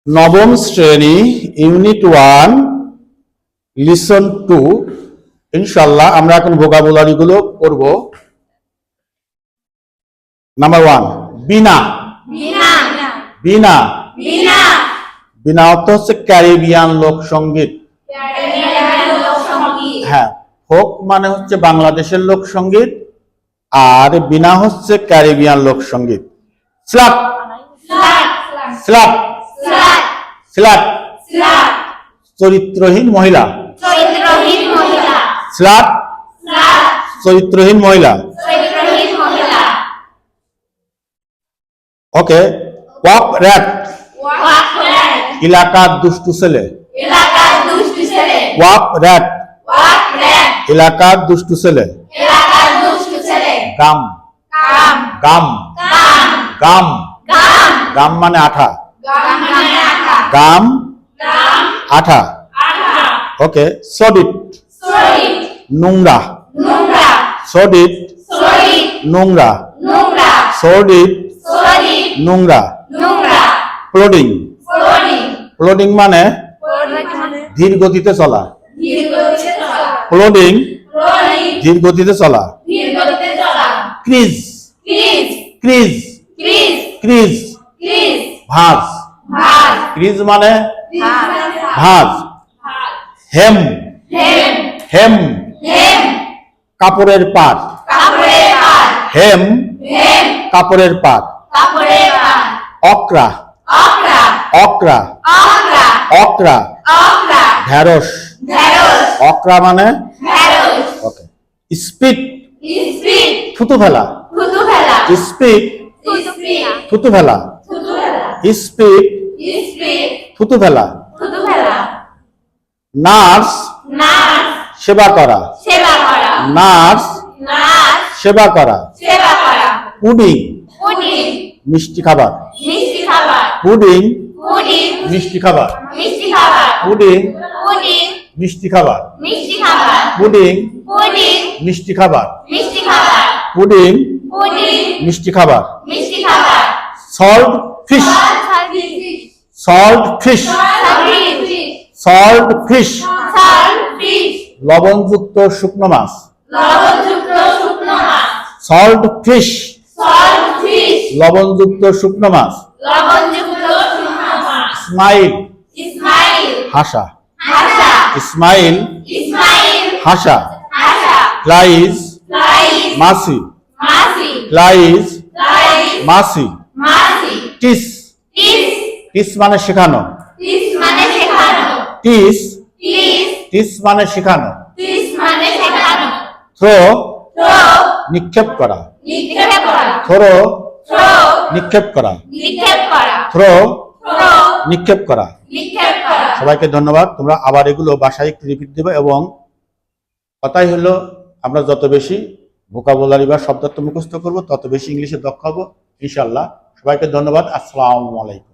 নবম শ্রেণী unit 1 listen 2 ইনশাআল্লাহ আমরা এখন ভোকাবুলারি গুলো পড়ব। নাম্বার 1 বিনা। বিনা বিনা বিনা বিনা অর্থ হচ্ছে ক্যারিবিয়ান লোক সঙ্গীত। হ্যাঁ, ফোক মানে হচ্ছে বাংলাদেশের লোক সঙ্গীত আর বিনা হচ্ছে ক্যারিবিয়ান লোক সঙ্গীত। স্লাট স্লাট স্লাট চরিত্রহীন মহিলা। চরিত্রহীন মহিলা স্লাট চরিত্রহীন মহিলা। চরিত্রহীন মহিলা ওকে। ওয়াক র্যাট ওয়াকল্যান্ড এলাকার দুষ্টু ছেলে। এলাকার দুষ্টু ছেলে ওয়াক র্যাট ওয়াকল্যান্ড এলাকার দুষ্টু ছেলে। এলাকার দুষ্টু ছেলে গাম কাম গাম কাম গাম কাম গাম মানে আঠা। গাম মানে আঠা গাম কাম আঠা। আঠা ওকে। সডিট সলিড নোংরা। নোংরা সডিট সলিড নোংরা। নোংরা সডিট সলিড নোংরা। নোংরা প্লোডিং সলিড প্লোডিং মানে ধীর গতিতে চলা। ধীরগতিতে চলা প্লোডিং সলিড ধীর গতিতে চলা। ধীরগতিতে চলা crease crease crease crease crease crease ভাঁজ। ভাঁজ ক্রিজ মানে ভাঁজ ভাঁজ। হেম হেম হেম হেম কাপড়ের পাট। কাপড়ের পাট হেম হেম কাপড়ের পাট। কাপড়ের পাট অকরা অকরা অকরা অকরা অকরা অকরা ঢেঁড়স। ঢেঁড়স অকরা মানে ঢেঁড়স ওকে। স্পিড স্পিড থুতু ফেলা। থুতু ফেলা স্পিড স্পিড থুতু ফেলা। থুতু ফেলা স্পিড স্পিড থুতু ফেলা। থুতু ফেলা নার্স নার্স সেবা করা। সেবা করা নার্স নার্স সেবা করা। সেবা করা পুডিং পুডিং মিষ্টি খাবার। মিষ্টি খাবার পুডিং পুডিং মিষ্টি খাবার। মিষ্টি খাবার পুডিং পুডিং মিষ্টি খাবার। মিষ্টি খাবার পুডিং পুডিং মিষ্টি খাবার। মিষ্টি খাবার পুডিং পুডিং মিষ্টি খাবার। মিষ্টি খাবার salt fish salt fish salt fish লবণযুক্ত শুকনো মাছ। সল্ট ফিশ লবণযুক্ত শুকনো মাছ। স্মাইল হাসা। স্মাইল হাসা। ফ্লাইজ মাসি। ফ্লাইজ মাসি। টিস টিস মানে শেখানো। টিস টিস মানে শেখানো। থ্রো নিক্ষেপ করা। থ্রো নিক্ষেপ করা। থ্রো নিক্ষেপ করা। সবাইকে ধন্যবাদ। তোমরা আবার এগুলো বাসায় একটু রিপিট দেবে এবং কথাই হলো আমরা যত বেশি ভোকাবুলারি বা শব্দার্থ মুখস্থ করব তত বেশি ইংলিশে দক্ষ হব ইনশাআল্লাহ। সবাইকে ধন্যবাদ। আসসালামু আলাইকুম।